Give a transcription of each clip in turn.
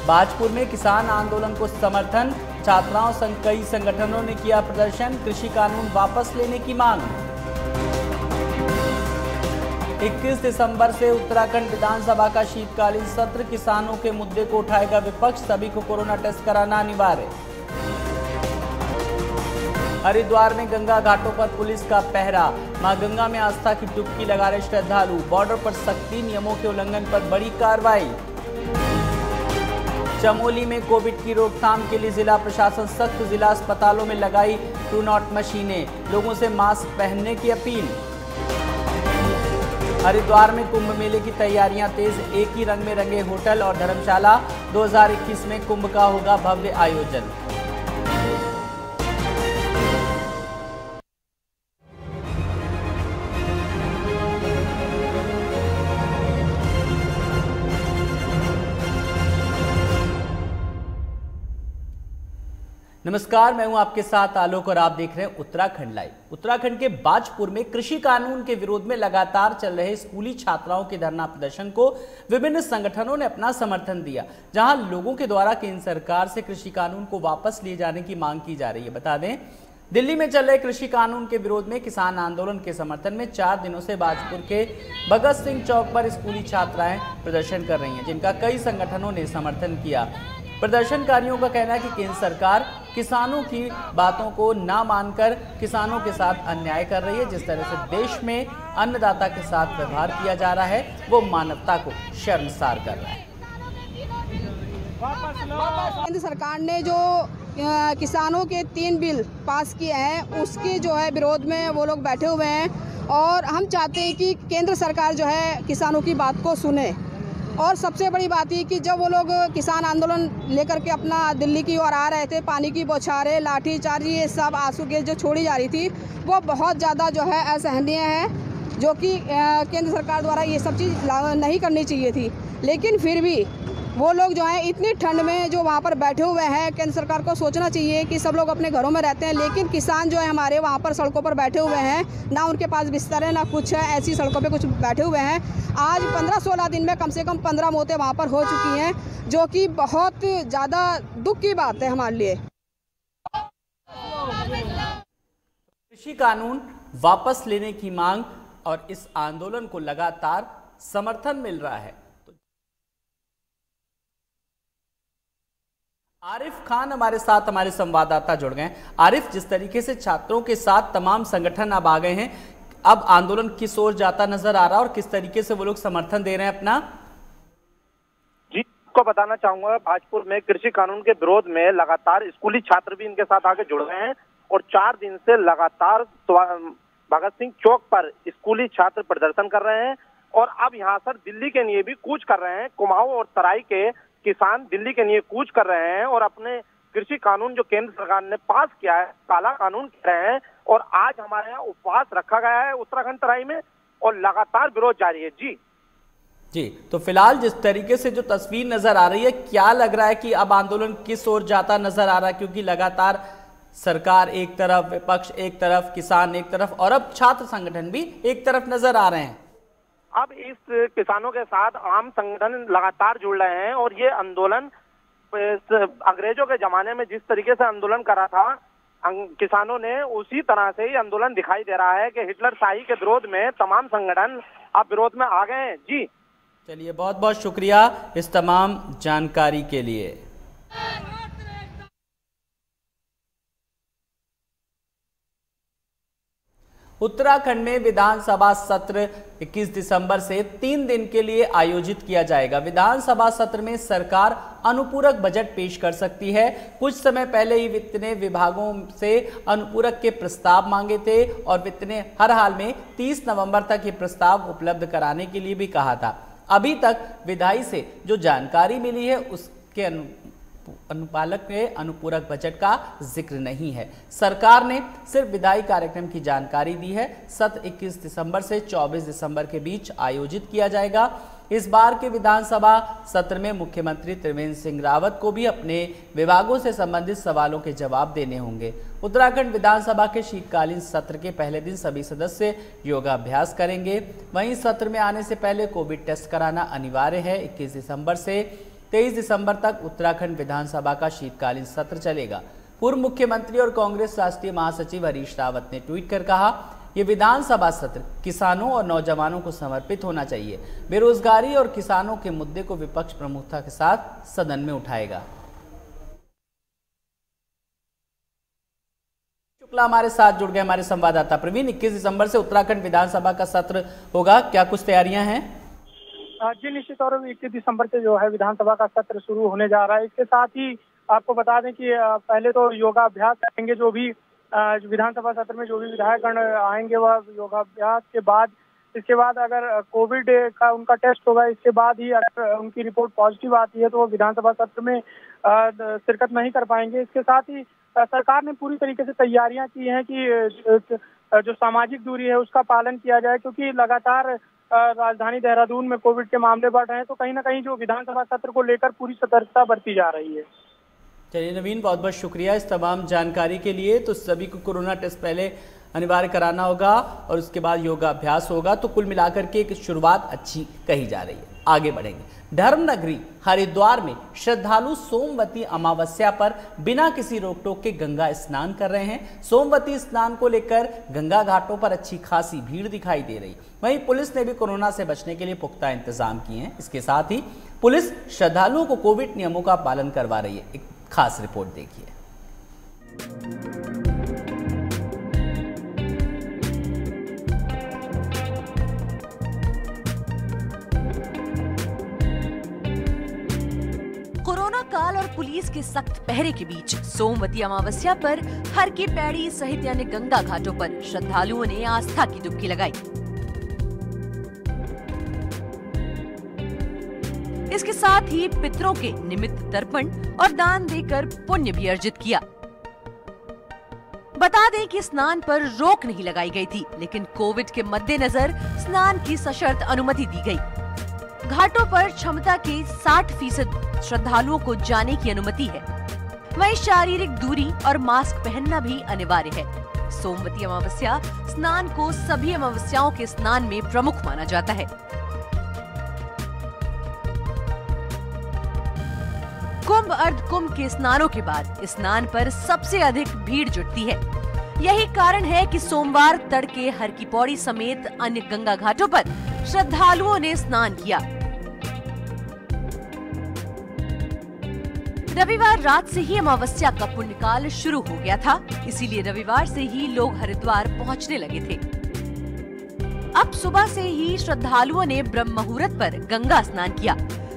भाजपुर में किसान आंदोलन को समर्थन, छात्राओं संग कई संगठनों ने किया प्रदर्शन, कृषि कानून वापस लेने की मांग। 21 दिसंबर से उत्तराखंड विधानसभा का शीतकालीन सत्र, किसानों के मुद्दे को उठाएगा विपक्ष, सभी को कोरोना टेस्ट कराना अनिवार्य। हरिद्वार में गंगा घाटों पर पुलिस का पहरा, मां गंगा में आस्था की डुबकी लगा रहे श्रद्धालु, बॉर्डर पर सख्ती, नियमों के उल्लंघन पर बड़ी कार्रवाई। चमोली में कोविड की रोकथाम के लिए जिला प्रशासन सख्त, जिला अस्पतालों में लगाई ट्रू नॉट मशीनें, लोगों से मास्क पहनने की अपील। हरिद्वार में कुंभ मेले की तैयारियां तेज, एक ही रंग में रंगे होटल और धर्मशाला, 2021 में कुंभ का होगा भव्य आयोजन। नमस्कार, मैं हूं आपके साथ आलोक और आप देख रहे हैं उत्तराखंड लाइव। उत्तराखंड के भाजपुर में कृषि कानून के विरोध में लगातार चल रहे स्कूली छात्राओं के धरना प्रदर्शन को विभिन्न संगठनों ने अपना समर्थन दिया, जहां लोगों के द्वारा केंद्र सरकार से कृषि कानून को वापस लिए जाने की मांग की जा रही है। बता दें, दिल्ली में चल रहे कृषि कानून के विरोध में किसान आंदोलन के समर्थन में 4 दिनों से भाजपुर के भगत सिंह चौक पर स्कूली छात्राएं प्रदर्शन कर रही हैं, जिनका कई संगठनों ने समर्थन किया। प्रदर्शनकारियों का कहना है कि केंद्र सरकार किसानों की बातों को ना मानकर किसानों के साथ अन्याय कर रही है। जिस तरह से देश में अन्नदाता के साथ व्यवहार किया जा रहा है, वो मानवता को शर्मसार कर रहा है। केंद्र सरकार ने जो किसानों के 3 बिल पास किए हैं, उसके जो है विरोध में वो लोग बैठे हुए हैं और हम चाहते हैं कि केंद्र सरकार जो है किसानों की बात को सुने। और सबसे बड़ी बात ये कि जब वो लोग किसान आंदोलन लेकर के अपना दिल्ली की ओर आ रहे थे, पानी की बौछारें, लाठीचार्ज, ये सब आंसू गैस जो छोड़ी जा रही थी, वो बहुत ज़्यादा जो है असहनीय है, जो कि केंद्र सरकार द्वारा ये सब चीज़ नहीं करनी चाहिए थी। लेकिन फिर भी वो लोग जो हैं इतनी ठंड में जो वहाँ पर बैठे हुए हैं, केंद्र सरकार को सोचना चाहिए कि सब लोग अपने घरों में रहते हैं, लेकिन किसान जो है हमारे वहाँ पर सड़कों पर बैठे हुए हैं, ना उनके पास बिस्तर है ना कुछ है, ऐसी सड़कों पे कुछ बैठे हुए हैं। आज 15-16 दिन में कम से कम 15 मौतें वहाँ पर हो चुकी हैं, जो कि बहुत ज़्यादा दुख की बात है हमारे लिए। कृषि कानून वापस लेने की मांग और इस आंदोलन को लगातार समर्थन मिल रहा है। आरिफ खान हमारे साथ, हमारे संवाददाता जुड़ गए। आरिफ, जिस तरीके से छात्रों के साथ तमाम संगठन अब आ गए हैं, अब आंदोलन किस ओर जाता नजर आ रहा है और किस तरीके से वो लोग समर्थन दे रहे हैं अपना? जी, आपको बताना चाहूंगा, भाजपुर में कृषि कानून के विरोध में लगातार स्कूली छात्र भी इनके साथ आगे जुड़ गए हैं और 4 दिन से लगातार भगत सिंह चौक पर स्कूली छात्र प्रदर्शन कर रहे हैं और अब यहाँ से दिल्ली के लिए भी कूच कर रहे हैं। कुमाऊं और तराई के किसान दिल्ली के लिए कूच कर रहे हैं और अपने कृषि कानून जो केंद्र सरकार ने पास किया है, काला कानून कह रहे हैं। और आज हमारे यहाँ उपवास रखा गया है उत्तराखंड तराई में और लगातार विरोध जारी है। जी, तो फिलहाल जिस तरीके से जो तस्वीर नजर आ रही है, क्या लग रहा है कि अब आंदोलन किस ओर जाता नजर आ रहा है? क्योंकि लगातार सरकार एक तरफ, विपक्ष एक तरफ, किसान एक तरफ और अब छात्र संगठन भी एक तरफ नजर आ रहे हैं। अब इस किसानों के साथ आम संगठन लगातार जुड़ रहे हैं और ये आंदोलन अंग्रेजों के जमाने में जिस तरीके से आंदोलन करा था किसानों ने, उसी तरह से ही आंदोलन दिखाई दे रहा है कि हिटलर शाही के विरोध में तमाम संगठन अब विरोध में आ गए हैं। जी, चलिए, बहुत बहुत शुक्रिया इस तमाम जानकारी के लिए। उत्तराखंड में विधानसभा सत्र 21 दिसंबर से 3 दिन के लिए आयोजित किया जाएगा। विधानसभा सत्र में सरकार अनुपूरक बजट पेश कर सकती है। कुछ समय पहले ही वित्त ने विभागों से अनुपूरक के प्रस्ताव मांगे थे और वित्त ने हर हाल में 30 नवंबर तक ये प्रस्ताव उपलब्ध कराने के लिए भी कहा था। अभी तक विधायी से जो जानकारी मिली है, उसके अनुपालक के अनुपूरक बजट का जिक्र नहीं है। सरकार ने सिर्फ विधायी कार्यक्रम की जानकारी दी है। सत्र 21 दिसंबर से 24 दिसंबर के बीच आयोजित किया जाएगा। इस बार के विधानसभा सत्र में मुख्यमंत्री त्रिवेंद्र सिंह रावत को भी अपने विभागों से संबंधित सवालों के जवाब देने होंगे। उत्तराखंड विधानसभा के शीतकालीन सत्र के पहले दिन सभी सदस्य योगाभ्यास करेंगे। वहीं सत्र में आने से पहले कोविड टेस्ट कराना अनिवार्य है। 21 दिसंबर से 23 दिसंबर तक उत्तराखंड विधानसभा का शीतकालीन सत्र चलेगा। पूर्व मुख्यमंत्री और कांग्रेस राष्ट्रीय महासचिव हरीश रावत ने ट्वीट कर कहा, ये विधानसभा सत्र किसानों और नौजवानों को समर्पित होना चाहिए। बेरोजगारी और किसानों के मुद्दे को विपक्ष प्रमुखता के साथ सदन में उठाएगा। शुक्ला हमारे साथ जुड़ गए हमारे संवाददाता प्रवीण। 21 दिसंबर से उत्तराखंड विधानसभा का सत्र होगा, क्या कुछ तैयारियां हैं? जी निश्चित तौर पर 21 दिसंबर से जो है विधानसभा का सत्र शुरू होने जा रहा है। इसके साथ ही आपको बता दें कि पहले तो योगाभ्यास करेंगे, जो भी विधानसभा सत्र में जो भी विधायकगण आएंगे वह योगाभ्यास के बाद, इसके बाद अगर कोविड का उनका टेस्ट होगा, इसके बाद ही अगर उनकी रिपोर्ट पॉजिटिव आती है तो वो विधानसभा सत्र में शिरकत नहीं कर पाएंगे। इसके साथ ही सरकार ने पूरी तरीके से तैयारियां की हैं कि जो सामाजिक दूरी है उसका पालन किया जाए, क्योंकि लगातार राजधानी देहरादून में कोविड के मामले बढ़ रहे हैं, तो कहीं ना कहीं जो विधानसभा सत्र को लेकर पूरी सतर्कता बरती जा रही है। चलिए नवीन, बहुत बहुत शुक्रिया इस तमाम जानकारी के लिए। तो सभी को कोरोना टेस्ट पहले अनिवार्य कराना होगा और उसके बाद योगाभ्यास होगा, तो कुल मिलाकर के एक शुरुआत अच्छी कही जा रही है। आगे बढ़ेंगे। धर्मनगरी हरिद्वार में श्रद्धालु सोमवती अमावस्या पर बिना किसी रोक टोक के गंगा स्नान कर रहे हैं। सोमवती स्नान को लेकर गंगा घाटों पर अच्छी खासी भीड़ दिखाई दे रही। वहीं पुलिस ने भी कोरोना से बचने के लिए पुख्ता इंतजाम किए हैं। इसके साथ ही पुलिस श्रद्धालुओं को कोविड नियमों का पालन करवा रही है। एक खास रिपोर्ट देखिए। कोरोना काल और पुलिस के सख्त पहरे के बीच सोमवती अमावस्या पर हर की पैड़ी सहित अन्य गंगा घाटों पर श्रद्धालुओं ने आस्था की डुबकी लगाई। इसके साथ ही पितरों के निमित्त तर्पण और दान देकर पुण्य भी अर्जित किया। बता दें कि स्नान पर रोक नहीं लगाई गई थी, लेकिन कोविड के मद्देनजर स्नान की सशर्त अनुमति दी गई। घाटों पर क्षमता के 60% श्रद्धालुओं को जाने की अनुमति है। वहीं शारीरिक दूरी और मास्क पहनना भी अनिवार्य है। सोमवती अमावस्या स्नान को सभी अमावस्याओं के स्नान में प्रमुख माना जाता है। कुंभ अर्ध कुंभ के स्नानों के बाद स्नान पर सबसे अधिक भीड़ जुटती है। यही कारण है कि सोमवार तड़के हर की पौड़ी समेत अन्य गंगा घाटों पर श्रद्धालुओं ने स्नान किया। रविवार रात से ही अमावस्या का पुण्यकाल शुरू हो गया था, इसीलिए रविवार से ही लोग हरिद्वार पहुंचने लगे थे। अब सुबह से ही श्रद्धालुओं ने ब्रह्म मुहूर्त पर गंगा स्नान किया।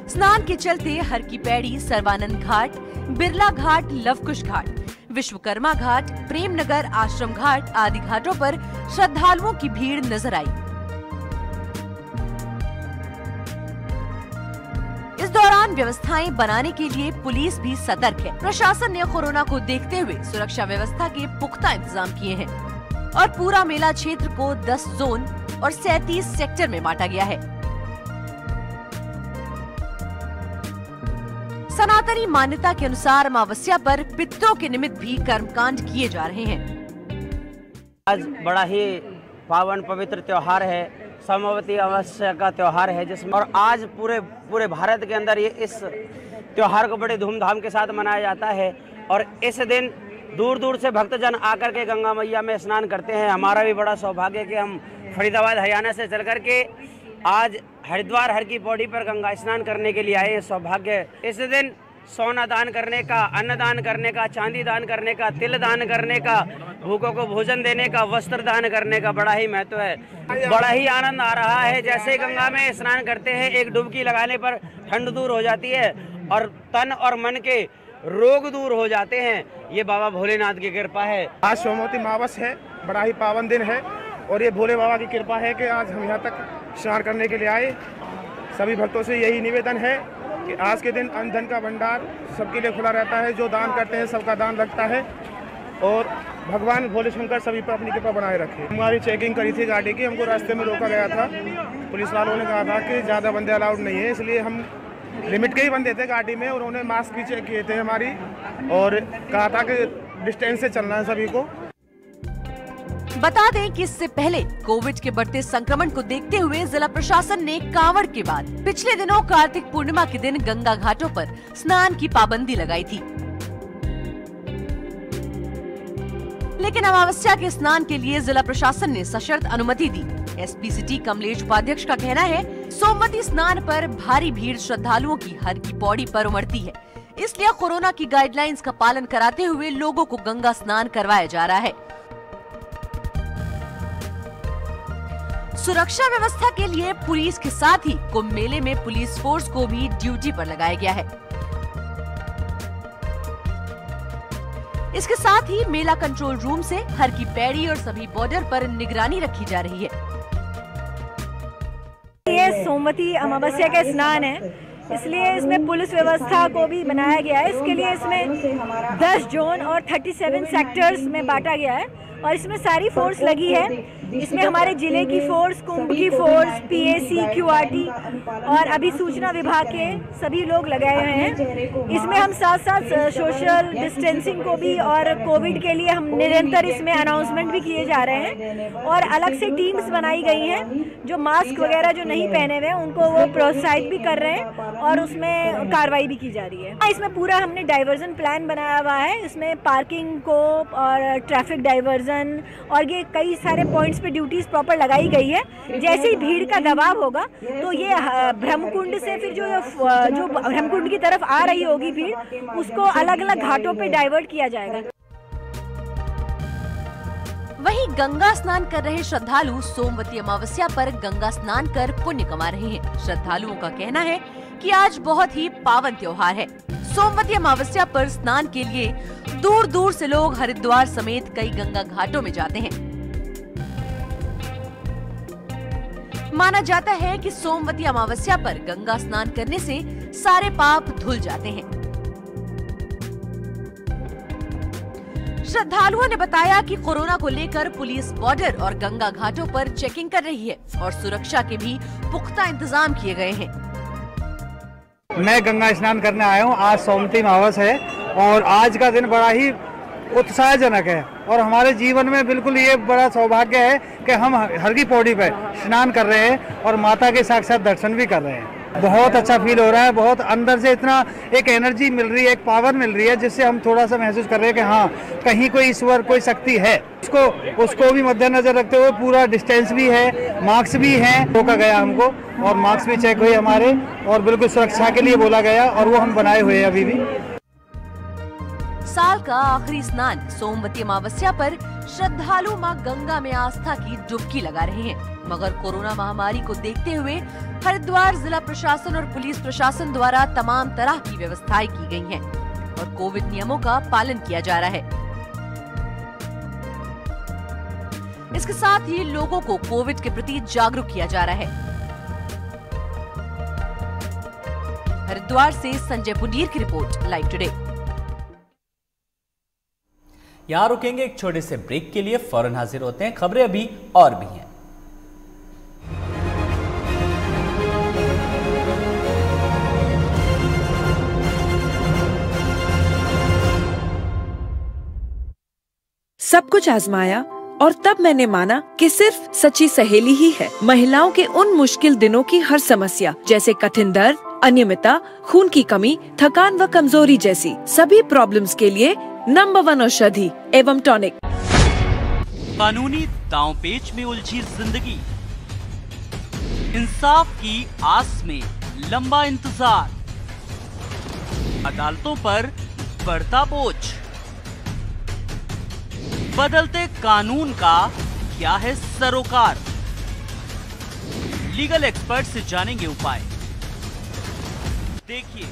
स्नान के चलते हर की पैड़ी, सर्वानंद घाट, बिरला घाट, लवकुश घाट, विश्वकर्मा घाट, प्रेमनगर आश्रम घाट आदि घाटों पर श्रद्धालुओं की भीड़ नजर आई। इस दौरान व्यवस्थाएं बनाने के लिए पुलिस भी सतर्क है। प्रशासन ने कोरोना को देखते हुए सुरक्षा व्यवस्था के पुख्ता इंतजाम किए हैं और पूरा मेला क्षेत्र को 10 जोन और 37 सेक्टर में बांटा गया है। सनातनी मान्यता के अनुसार अमावस्या पर पितरों के निमित्त भी कर्मकांड किए जा रहे हैं। आज बड़ा ही पावन पवित्र त्योहार है, सोमवती अमावस्या का त्योहार है, जिसमें और आज पूरे भारत के अंदर ये इस त्योहार को बड़े धूमधाम के साथ मनाया जाता है। और इस दिन दूर दूर से भक्तजन आकर के गंगा मैया में स्नान करते हैं। हमारा भी बड़ा सौभाग्य कि हम फरीदाबाद हरियाणा से चल कर के आज हरिद्वार हर की पौड़ी पर गंगा स्नान करने के लिए आए हैं। सौभाग्य इस दिन सोना दान करने का, अन्न दान करने का, चांदी दान करने का, तिल दान करने का, भूखों को भोजन देने का, वस्त्र दान करने का बड़ा ही महत्व है। बड़ा ही आनंद आ रहा है। जैसे गंगा में स्नान करते हैं, एक डुबकी लगाने पर ठंड दूर हो जाती है और तन और मन के रोग दूर हो जाते हैं। ये बाबा भोलेनाथ की कृपा है। आज सोमवती अमावस्या है, बड़ा ही पावन दिन है और ये भोले बाबा की कृपा है कि आज हम यहाँ तक स्नान करने के लिए आए। सभी भक्तों से यही निवेदन है कि आज के दिन अन्न धन का भंडार सबके लिए खुला रहता है। जो दान करते हैं सबका दान लगता है और भगवान भोले शंकर सभी पर अपनी कृपा बनाए रखे। हमारी चेकिंग करी थी गाड़ी की, हमको रास्ते में रोका गया था। पुलिस वालों ने कहा था कि ज़्यादा बंदे अलाउड नहीं है, इसलिए हम लिमिट के ही बंदे थे गाड़ी में। और उन्होंने मास्क भी चेक किए थे हमारी और कहा था कि डिस्टेंस से चलना है सभी को। बता दें कि इससे पहले कोविड के बढ़ते संक्रमण को देखते हुए जिला प्रशासन ने कांवड़ के बाद पिछले दिनों कार्तिक पूर्णिमा के दिन गंगा घाटों पर स्नान की पाबंदी लगाई थी। लेकिन अमावस्या के स्नान के लिए जिला प्रशासन ने सशर्त अनुमति दी। एसपी सिटी कमलेश उपाध्यक्ष का कहना है, सोमवती स्नान पर भारी भीड़ श्रद्धालुओं की हर की पौड़ी पर उमड़ती है, इसलिए कोरोना की गाइडलाइंस का पालन कराते हुए लोगों को गंगा स्नान करवाया जा रहा है। सुरक्षा व्यवस्था के लिए पुलिस के साथ ही कुंभ मेले में पुलिस फोर्स को भी ड्यूटी पर लगाया गया है। इसके साथ ही मेला कंट्रोल रूम से हर की पैड़ी और सभी बॉर्डर पर निगरानी रखी जा रही है। ये सोमवती अमावस्या का स्नान है, इसलिए इसमें पुलिस व्यवस्था को भी बनाया गया है। इसके लिए इसमें 10 जोन और 37 सेक्टर्स में बांटा गया है और इसमें सारी फोर्स लगी है। इसमें हमारे जिले की फोर्स, कुंभ की फोर्स, पीएसी, क्यूआरटी और अभी सूचना विभाग के सभी लोग लगाए हुए हैं। इसमें हम साथ साथ सोशल डिस्टेंसिंग को भी और कोविड के लिए हम निरंतर इसमें अनाउंसमेंट भी किए जा रहे हैं और अलग से टीम्स बनाई गई हैं जो मास्क वगैरह जो नहीं पहने हुए उनको वो प्रोत्साहित भी कर रहे हैं और उसमें कार्रवाई भी की जा रही है। इसमें पूरा हमने डाइवर्जन प्लान बनाया हुआ है। इसमें पार्किंग को और ट्रैफिक डाइवर्जन और ये कई सारे पॉइंट्स पे ड्यूटीज प्रॉपर लगाई गई है। जैसे ही भीड़ का दबाव होगा तो ये ब्रह्मकुंड से फिर जो ब्रह्मकुंड की तरफ आ रही होगी भीड़, उसको अलग अलग घाटों पे डाइवर्ट किया जाएगा। वहीं गंगा स्नान कर रहे श्रद्धालु सोमवती अमावस्या पर गंगा स्नान कर पुण्य कमा रहे हैं। श्रद्धालुओं का कहना है कि आज बहुत ही पावन त्योहार है। सोमवती अमावस्या पर स्नान के लिए दूर दूर से लोग हरिद्वार समेत कई गंगा घाटों में जाते हैं। माना जाता है कि सोमवती अमावस्या पर गंगा स्नान करने से सारे पाप धुल जाते हैं। श्रद्धालुओं ने बताया कि कोरोना को लेकर पुलिस बॉर्डर और गंगा घाटों पर चेकिंग कर रही है और सुरक्षा के भी पुख्ता इंतजाम किए गए हैं। मैं गंगा स्नान करने आया हूँ। आज सोमवती अमावस है और आज का दिन बड़ा ही उत्साहजनक है और हमारे जीवन में बिल्कुल ये बड़ा सौभाग्य है कि हम हर की पौड़ी पर स्नान कर रहे हैं और माता के साक्षात दर्शन भी कर रहे हैं। बहुत अच्छा फील हो रहा है। बहुत अंदर से इतना एक एनर्जी मिल रही है, एक पावर मिल रही है, जिससे हम थोड़ा सा महसूस कर रहे हैं कि हाँ, कहीं कोई ईश्वर, कोई शक्ति है। उसको भी मद्देनजर रखते हुए पूरा डिस्टेंस भी है, मास्क भी है, रोका गया हमको और मास्क भी चेक हुए हमारे और बिल्कुल सुरक्षा के लिए बोला गया और वो हम बनाए हुए हैं अभी भी। साल का आखिरी स्नान सोमवती अमावस्या पर श्रद्धालु मां गंगा में आस्था की डुबकी लगा रहे हैं, मगर कोरोना महामारी को देखते हुए हरिद्वार जिला प्रशासन और पुलिस प्रशासन द्वारा तमाम तरह की व्यवस्थाएं की गई हैं और कोविड नियमों का पालन किया जा रहा है। इसके साथ ही लोगों को कोविड के प्रति जागरूक किया जा रहा है। हरिद्वार से संजय पुनीर की रिपोर्ट, लाइव टुडे। यहां रुकेंगे एक छोटे से ब्रेक के लिए, फौरन हाजिर होते हैं। खबरें अभी और भी हैं। सब कुछ आजमाया और तब मैंने माना कि सिर्फ सच्ची सहेली ही है महिलाओं के उन मुश्किल दिनों की हर समस्या, जैसे कठिन दर्द, अनियमितता, खून की कमी, थकान व कमजोरी जैसी सभी प्रॉब्लम्स के लिए नंबर 1 औषधि एवं टॉनिक। कानूनी दांवपेच में उलझी जिंदगी, इंसाफ की आस में लंबा इंतजार, अदालतों पर बढ़ता बोझ, बदलते कानून का क्या है सरोकार। लीगल एक्सपर्ट से जानेंगे उपाय। देखिए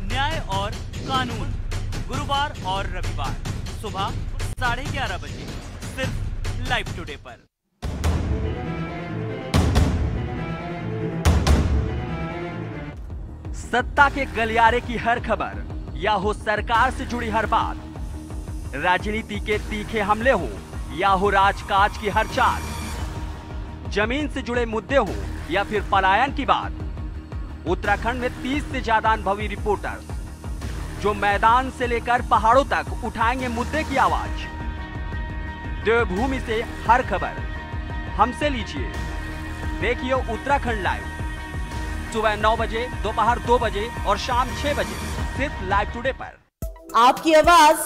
न्याय और कानून, गुरुवार और रविवार सुबह 11:30 बजे सिर्फ लाइव टुडे पर। सत्ता के गलियारे की हर खबर या हो सरकार से जुड़ी हर बात, राजनीति के तीखे हमले हो या हो राजकाज की हर चाल, जमीन से जुड़े मुद्दे हो या फिर पलायन की बात, उत्तराखंड में 30 से ज्यादा अनुभवी रिपोर्टर्स जो मैदान से लेकर पहाड़ों तक उठाएंगे मुद्दे की आवाज। देवभूमि से हर खबर हमसे लीजिए। देखिए उत्तराखंड लाइव सुबह 9 बजे, दोपहर 2 बजे और शाम 6 बजे सिर्फ लाइव टुडे पर। आपकी आवाज,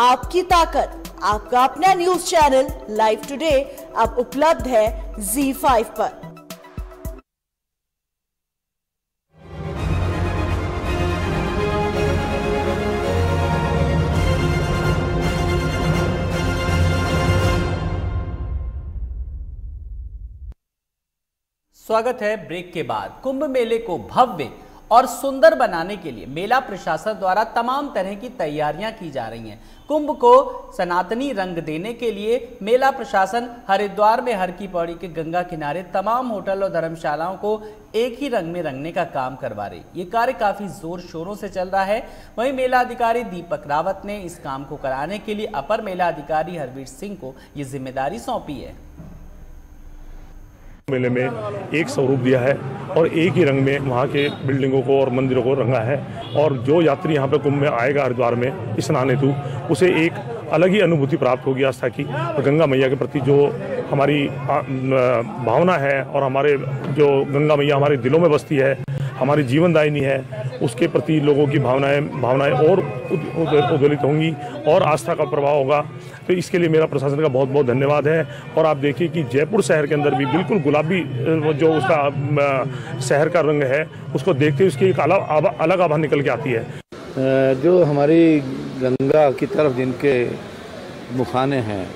आपकी ताकत, आपका अपना न्यूज चैनल लाइव टुडे अब उपलब्ध है ZEE5 पर। स्वागत है ब्रेक के बाद। कुंभ मेले को भव्य और सुंदर बनाने के लिए मेला प्रशासन द्वारा तमाम तरह की तैयारियां की जा रही हैं। कुंभ को सनातनी रंग देने के लिए मेला प्रशासन हरिद्वार में हर की पौड़ी के गंगा किनारे तमाम होटल और धर्मशालाओं को एक ही रंग में रंगने का काम करवा रही। ये कार्य काफी जोर शोरों से चल रहा है। वहीं मेला अधिकारी दीपक रावत ने इस काम को कराने के लिए अपर मेला अधिकारी हरवीर सिंह को ये जिम्मेदारी सौंपी है। मेले में एक स्वरूप दिया है और एक ही रंग में वहाँ के बिल्डिंगों को और मंदिरों को रंगा है, और जो यात्री यहाँ पे कुंभ में आएगा हरिद्वार में स्नान हेतु, उसे एक अलग ही अनुभूति प्राप्त होगी आस्था की। और गंगा मैया के प्रति जो हमारी भावना है और हमारे जो गंगा मैया हमारे दिलों में बसती है, हमारी जीवनदायिनी है, उसके प्रति लोगों की भावनाएं और उद्वेलित होंगी और आस्था का प्रभाव होगा। तो इसके लिए मेरा प्रशासन का बहुत बहुत धन्यवाद है। और आप देखिए कि जयपुर शहर के अंदर भी बिल्कुल गुलाबी जो उसका शहर का रंग है, उसको देखते हुए उसकी एक अलग आभा निकल के आती है। जो हमारी गंगा की तरफ जिनके मुखाने हैं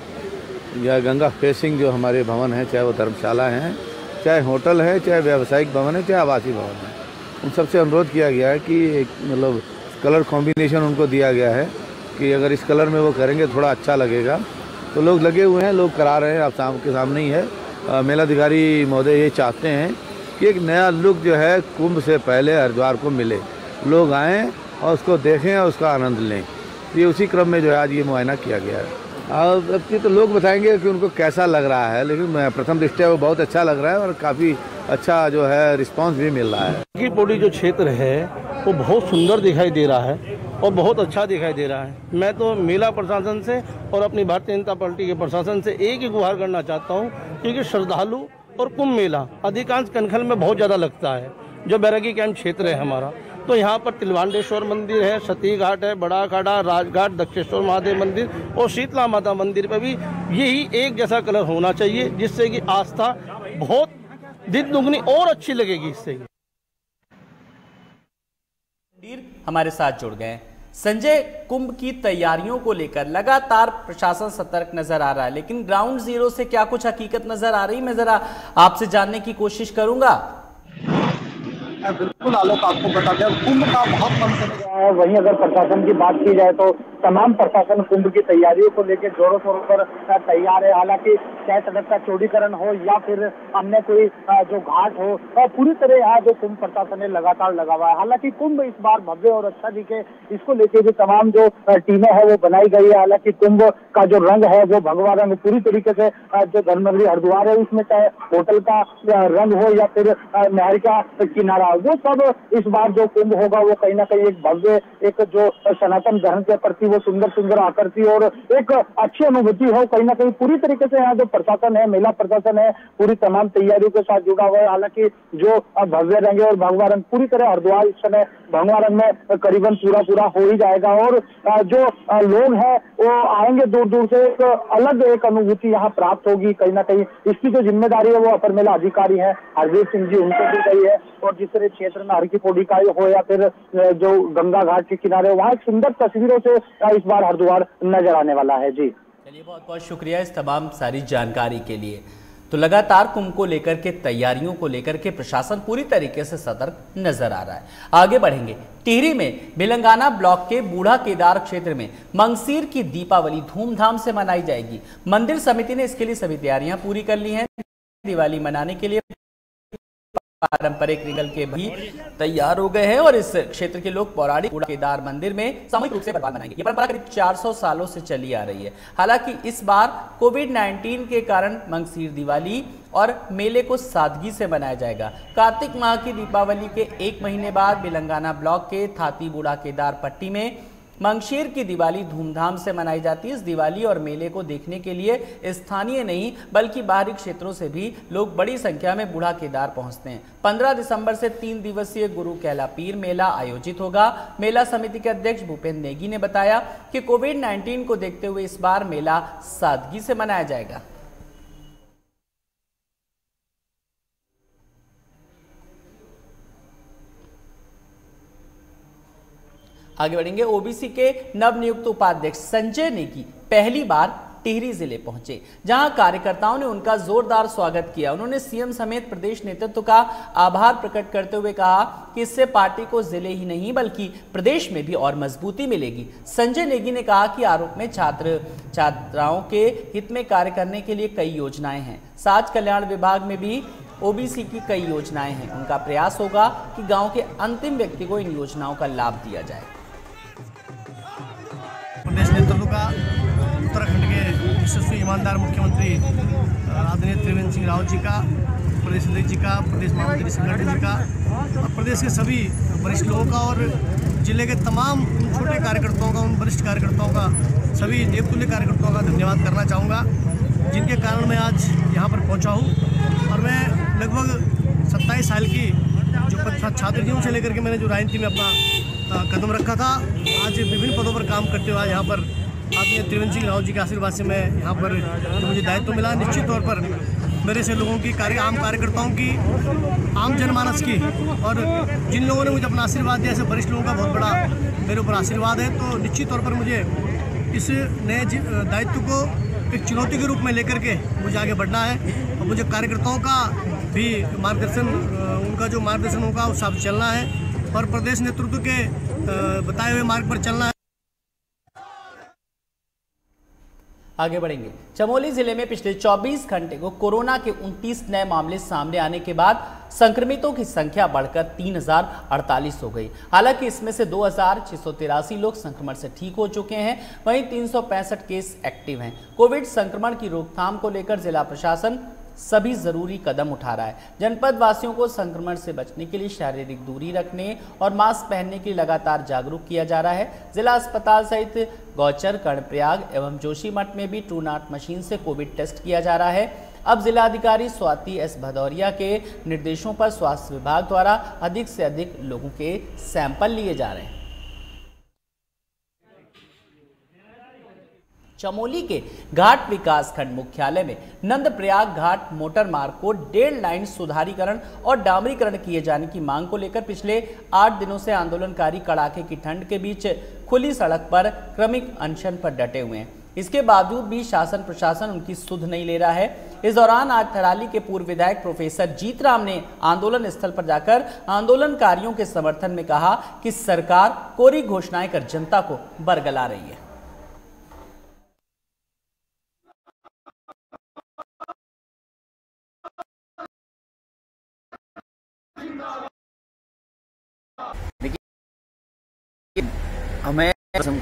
या गंगा फेसिंग जो हमारे भवन हैं, चाहे वो धर्मशाला हैं, चाहे होटल है, चाहे व्यावसायिक भवन है, चाहे आवासीय भवन है, उन सबसे अनुरोध किया गया है कि एक मतलब कलर कॉम्बिनेशन उनको दिया गया है कि अगर इस कलर में वो करेंगे थोड़ा अच्छा लगेगा। तो लोग लगे हुए हैं, लोग करा रहे हैं, आप के सामने ही है। मेलाधिकारी महोदय ये चाहते हैं कि एक नया लुक जो है कुंभ से पहले हरिद्वार को मिले, लोग आएँ और उसको देखें और उसका आनंद लें। ये उसी क्रम में जो है आज ये मुआयना किया गया है। अब तो लोग बताएंगे कि उनको कैसा लग रहा है, लेकिन प्रथम दृष्टया वो बहुत अच्छा लग रहा है और काफ़ी अच्छा जो है रिस्पांस भी मिल रहा है। की पौड़ी जो क्षेत्र है वो बहुत सुंदर दिखाई दे रहा है और बहुत अच्छा दिखाई दे रहा है। मैं तो मेला प्रशासन से और अपनी भारतीय जनता पार्टी के प्रशासन से एक ही गुहार करना चाहता हूँ, क्योंकि श्रद्धालु और कुंभ मेला अधिकांश कनखल में बहुत ज़्यादा लगता है, जो बैरागी कैंप क्षेत्र है हमारा। तो यहाँ पर तिलवांडेश्वर मंदिर है, सती घाट है, बड़ा अखाड़ा, राजघाट, दक्षेश्वर महादेव मंदिर और शीतला माता मंदिर पर भी यही एक जैसा कलर होना चाहिए, जिससे कि आस्था बहुत दिन दुगनी और अच्छी लगेगी। इससे हमारे साथ जुड़ गए संजय। कुंभ की तैयारियों को लेकर लगातार प्रशासन सतर्क नजर आ रहा है, लेकिन ग्राउंड जीरो से क्या कुछ हकीकत नजर आ रही, मैं जरा आपसे जानने की कोशिश करूंगा। बिल्कुल आलोक, आपको बता दें कुंभ का बहुत मंत्र है। वहीं अगर प्रशासन की बात की जाए तो तमाम प्रशासन कुंभ की तैयारियों को लेकर जोरों शोरों पर तैयार है। हालांकि चाहे सड़क का चौड़ीकरण हो या फिर अन्य कोई जो घाट हो, पूरी तरह यहाँ जो कुंभ प्रशासन ने लगातार लगा हुआ है। हालांकि कुंभ इस बार भव्य और अच्छा दिखे, इसको लेकर भी तमाम जो टीमें है वो बनाई गई है। हालांकि कुंभ का जो रंग है वो भगवा रंग पूरी तरीके से जो धर्मनगरी हरिद्वार है उसमें चाहे होटल का रंग हो या फिर नहर का किनारा, वो सब इस बार जो कुंभ होगा वो कहीं ना कहीं एक भव्य, एक जो सनातन धर्म के प्रति वो सुंदर सुंदर आकृति और एक अच्छी अनुभूति हो। कहीं ना कहीं पूरी तरीके से यहाँ जो प्रशासन है, मेला प्रशासन है, पूरी तमाम तैयारियों के साथ जुड़ा हुआ है। हालांकि जो भव्य रंग है और भगवा रंग पूरी तरह हरिद्वार इस समय भगवा रंग में करीबन पूरा हो ही जाएगा। और जो लोग हैं वो आएंगे दूर दूर से, एक अलग एक अनुभूति यहाँ प्राप्त होगी। कहीं ना कहीं इसकी जो जिम्मेदारी है वो अपर मेला अधिकारी है हरवीर सिंह जी, उनको दी गई है। और जिस तरह क्षेत्र में हर की पौड़ी का हो या फिर जो गंगा घाट के किनारे, वहाँ एक सुंदर तस्वीरों से इस बार हरिद्वार नजर आने वाला है। जी चलिए, बहुत बहुत शुक्रिया इस तमाम सारी जानकारी के लिए। तो लगातार कुंभ को लेकर के तैयारियों को लेकर के प्रशासन पूरी तरीके से सतर्क नजर आ रहा है। आगे बढ़ेंगे। टिहरी में बिलंगाना ब्लॉक के बूढ़ा केदार क्षेत्र में मंगसीर की दीपावली धूमधाम से मनाई जाएगी। मंदिर समिति ने इसके लिए सभी तैयारियां पूरी कर ली हैं। दिवाली मनाने के लिए पारंपरिक रिंगल के भी तैयार हो गए हैं और इस क्षेत्र के लोग पौराणिक बूढ़ा केदार मंदिर में सामूहिक रूप से बर्बाद मनाएंगे। ये परंपरा करीब 400 सालों से चली आ रही है। हालांकि इस बार कोविड-19 के कारण मंगसीर दिवाली और मेले को सादगी से मनाया जाएगा। कार्तिक माह की दीपावली के 1 महीने बाद बिलंगाना ब्लॉक के थाती बूढ़ा केदार पट्टी में मंगशेर की दिवाली धूमधाम से मनाई जाती है। इस दिवाली और मेले को देखने के लिए स्थानीय नहीं बल्कि बाहरी क्षेत्रों से भी लोग बड़ी संख्या में बूढ़ा केदार पहुंचते हैं। 15 दिसंबर से 3 दिवसीय गुरु कैला पीर मेला आयोजित होगा। मेला समिति के अध्यक्ष भूपेंद्र नेगी ने बताया कि कोविड-19 को देखते हुए इस बार मेला सादगी से मनाया जाएगा। आगे बढ़ेंगे। ओबीसी के नवनियुक्त उपाध्यक्ष संजय नेगी पहली बार टिहरी जिले पहुंचे, जहां कार्यकर्ताओं ने उनका जोरदार स्वागत किया। उन्होंने सीएम समेत प्रदेश नेतृत्व का आभार प्रकट करते हुए कहा कि इससे पार्टी को जिले ही नहीं बल्कि प्रदेश में भी और मजबूती मिलेगी। संजय नेगी ने कहा कि आरोप में छात्राओं के हित में कार्य करने के लिए कई योजनाएं हैं। समाज कल्याण विभाग में भी ओबीसी की कई योजनाएं हैं। उनका प्रयास होगा कि गांव के अंतिम व्यक्ति को इन योजनाओं का लाभ दिया जाए। प्रदेश नेतृत्व का उत्तराखंड के यशस्वी ईमानदार मुख्यमंत्री आदरणीय त्रिवेंद्र सिंह रावत जी का, प्रदेश अध्यक्ष जी का, प्रदेश महामंत्री संगठन जी का और प्रदेश के सभी वरिष्ठ लोगों का और जिले के तमाम छोटे कार्यकर्ताओं का, उन वरिष्ठ कार्यकर्ताओं का, सभी देवतुल्य कार्यकर्ताओं का धन्यवाद करना चाहूँगा, जिनके कारण मैं आज यहाँ पर पहुँचा हूँ। और मैं लगभग 27 साल की जो छात्र जीवन से लेकर के मैंने जो राजनीति में अपना कदम रखा था, आज विभिन्न पदों पर काम करते हुए यहाँ पर आदरणीय त्रिवेंद्र सिंह रावत जी के आशीर्वाद से मैं यहाँ पर जो मुझे दायित्व मिला, निश्चित तौर पर मेरे से लोगों की आम कार्यकर्ताओं की, आम जनमानस की और जिन लोगों ने मुझे अपना आशीर्वाद दिया, ऐसे वरिष्ठ लोगों का बहुत बड़ा मेरे ऊपर आशीर्वाद है। तो निश्चित तौर पर मुझे इस नए दायित्व को एक चुनौती के रूप में लेकर के मुझे आगे बढ़ना है और मुझे कार्यकर्ताओं का भी मार्गदर्शन, उनका जो मार्गदर्शन होगा उस हिसाब से चलना है और प्रदेश नेतृत्व के बताए हुए मार्ग पर चलना है। आगे बढ़ेंगे। चमोली जिले में पिछले 24 घंटे को कोरोना के 29 नए मामले सामने आने के बाद संक्रमितों की संख्या बढ़कर 3048 हो गई। हालांकि इसमें से 2683 लोग संक्रमण से ठीक हो चुके हैं, वहीं 365 केस एक्टिव हैं। कोविड संक्रमण की रोकथाम को लेकर जिला प्रशासन सभी जरूरी कदम उठा रहा है। जनपद वासियों को संक्रमण से बचने के लिए शारीरिक दूरी रखने और मास्क पहनने के लिए लगातार जागरूक किया जा रहा है। जिला अस्पताल सहित गौचर, कर्णप्रयाग एवं जोशीमठ में भी ट्रू नॉट मशीन से कोविड टेस्ट किया जा रहा है। अब जिलाधिकारी स्वाति एस भदौरिया के निर्देशों पर स्वास्थ्य विभाग द्वारा अधिक से अधिक लोगों के सैंपल लिए जा रहे हैं। चमोली के घाट विकास खंड मुख्यालय में नंदप्रयाग घाट मोटर मार्ग को 1.5 लाइन सुधारीकरण और डामरीकरण किए जाने की मांग को लेकर पिछले 8 दिनों से आंदोलनकारी कड़ाके की ठंड के बीच खुली सड़क पर क्रमिक अनशन पर डटे हुए हैं। इसके बावजूद भी शासन प्रशासन उनकी सुध नहीं ले रहा है। इस दौरान आज थराली के पूर्व विधायक प्रोफेसर जीतराम ने आंदोलन स्थल पर जाकर आंदोलनकारियों के समर्थन में कहा कि सरकार कोरी घोषणाएं कर जनता को बरगला रही है। हमें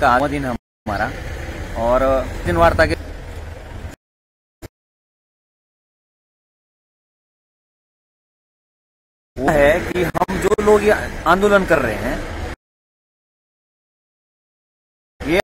का दिन हमारा और दिन वार्ता के वो है कि हम जो लोग ये आंदोलन कर रहे हैं ये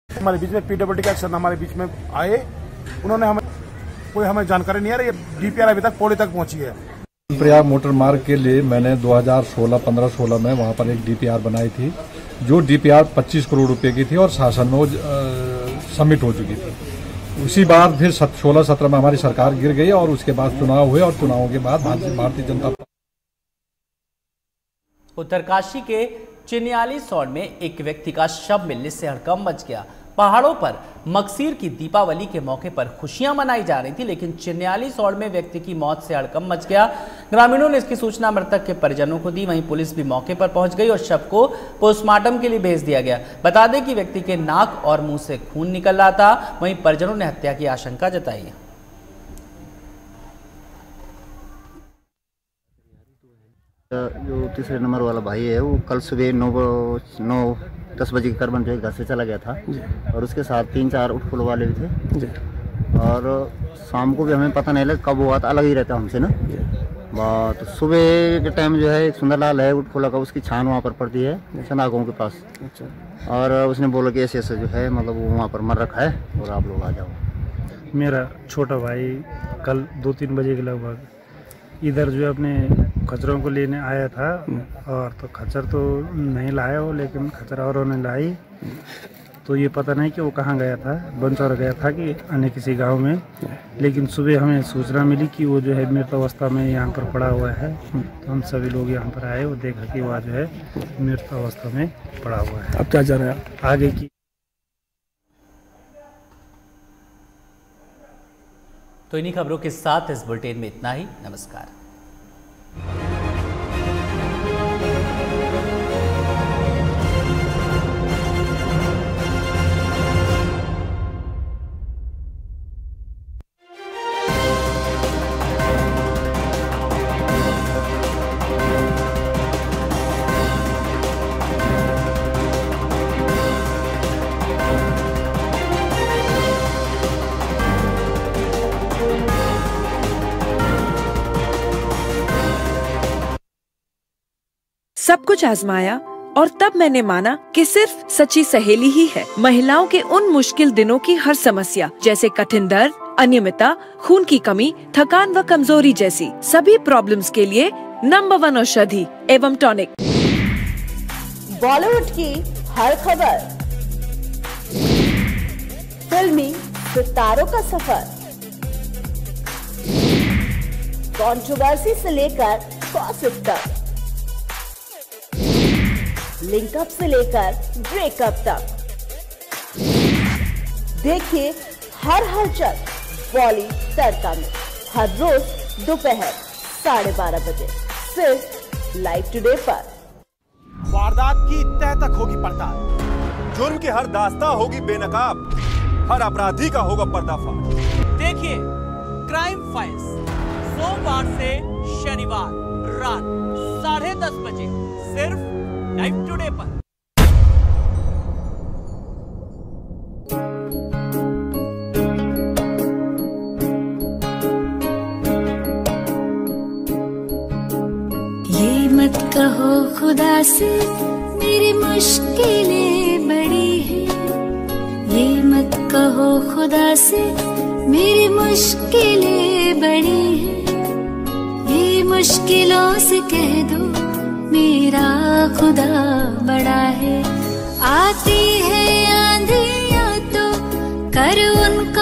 हमारे बीच में पीडब्ल्यूडी का एक्शन हमारे बीच में आए, उन्होंने हमें जानकारी नहीं आ रही है। डीपीआर अभी तक पौड़ी तक पहुंची है। प्रयाग मोटर मार्ग के लिए मैंने 2015-16 में वहां पर एक डीपीआर बनाई थी, जो डीपीआर 25 करोड़ रुपए की थी और शासन में वो सबमिट हो चुकी थी। उसी बार फिर 16-17 में हमारी सरकार गिर गई और उसके बाद चुनाव हुए और चुनावों के बाद भारतीय जनता उत्तरकाशी के चिन्याली सौड़ में एक व्यक्ति का शव मिलने से हड़कंप मच गया। पहाड़ों पर मकसीर की दीपावली के मौके पर खुशियां मनाई जा रही थी, लेकिन चिन्याली सौड़ में व्यक्ति की मौत से हड़कंप मच गया। ग्रामीणों ने इसकी सूचना मृतक के परिजनों को दी, वहीं पुलिस भी मौके पर पहुंच गई और शव को पोस्टमार्टम के लिए भेज दिया गया। बता दें कि व्यक्ति के नाक और मुंह से खून निकल रहा था, वहीं परिजनों ने हत्या की आशंका जताई है। जो तीसरे नंबर वाला भाई है वो कल सुबह 9-10 बजे के करीबन जो है घर से चला गया था और उसके साथ 3-4 उठफुल वाले भी थे और शाम को भी हमें पता नहीं लगा कब वो आता, अलग ही रहता हमसे ना। तो सुबह के टाइम जो है एक सुंदरलाल है उठफुला का, उसकी छान वहाँ पर पड़ती है चनागों के पास और उसने बोला कि ऐसे ऐसे जो है मतलब वो वहाँ पर मर रखा है और आप लोग आ जाओ। मेरा छोटा भाई कल 2-3 बजे के लगभग इधर जो है अपने खच्चरों को लेने आया था और तो खच्चर तो नहीं लाया वो, लेकिन खच्चर औरों ने लाई तो ये पता नहीं कि वो कहाँ गया था, बंसौर गया था कि अन्य किसी गांव में। लेकिन सुबह हमें सूचना मिली कि वो जो है मृत अवस्था में यहाँ पर पड़ा हुआ है, तो हम सभी लोग यहाँ पर आए और देखा कि वह जो है मृत अवस्था में पड़ा हुआ है। अब क्या जा रहा है आगे की? तो इन्हीं खबरों के साथ इस बुलेटिन में इतना ही। नमस्कार। सब कुछ आजमाया और तब मैंने माना कि सिर्फ सच्ची सहेली ही है महिलाओं के उन मुश्किल दिनों की हर समस्या, जैसे कठिन दर्द, अनियमितता, खून की कमी, थकान व कमजोरी जैसी सभी प्रॉब्लम्स के लिए नंबर 1 औषधि एवं टॉनिक। बॉलीवुड की हर खबर, फिल्मी सितारों का सफर, कंट्रोवर्सी से लेकर गॉसिप तक, लिंकअप से लेकर ब्रेकअप तक, देखिए हर हलचल बॉली तड़का में हर रोज दोपहर 12:30 बजे सिर्फ लाइव टुडे पर। वारदात की तह तक होगी पड़ताल, जुर्म की हर दास्तां होगी बेनकाब, हर अपराधी का होगा पर्दाफाश। देखिए क्राइम फाइल्स सोमवार से शनिवार रात 10:30 बजे सिर्फ लाइव टुडे पर। ये मत कहो खुदा से मेरी मुश्किलें बड़ी हैं, ये मत कहो खुदा से मेरी मुश्किलें बड़ी हैं, ये मुश्किलों से कह दो मेरा खुदा बड़ा है। आती है आंधियां तो कर उनका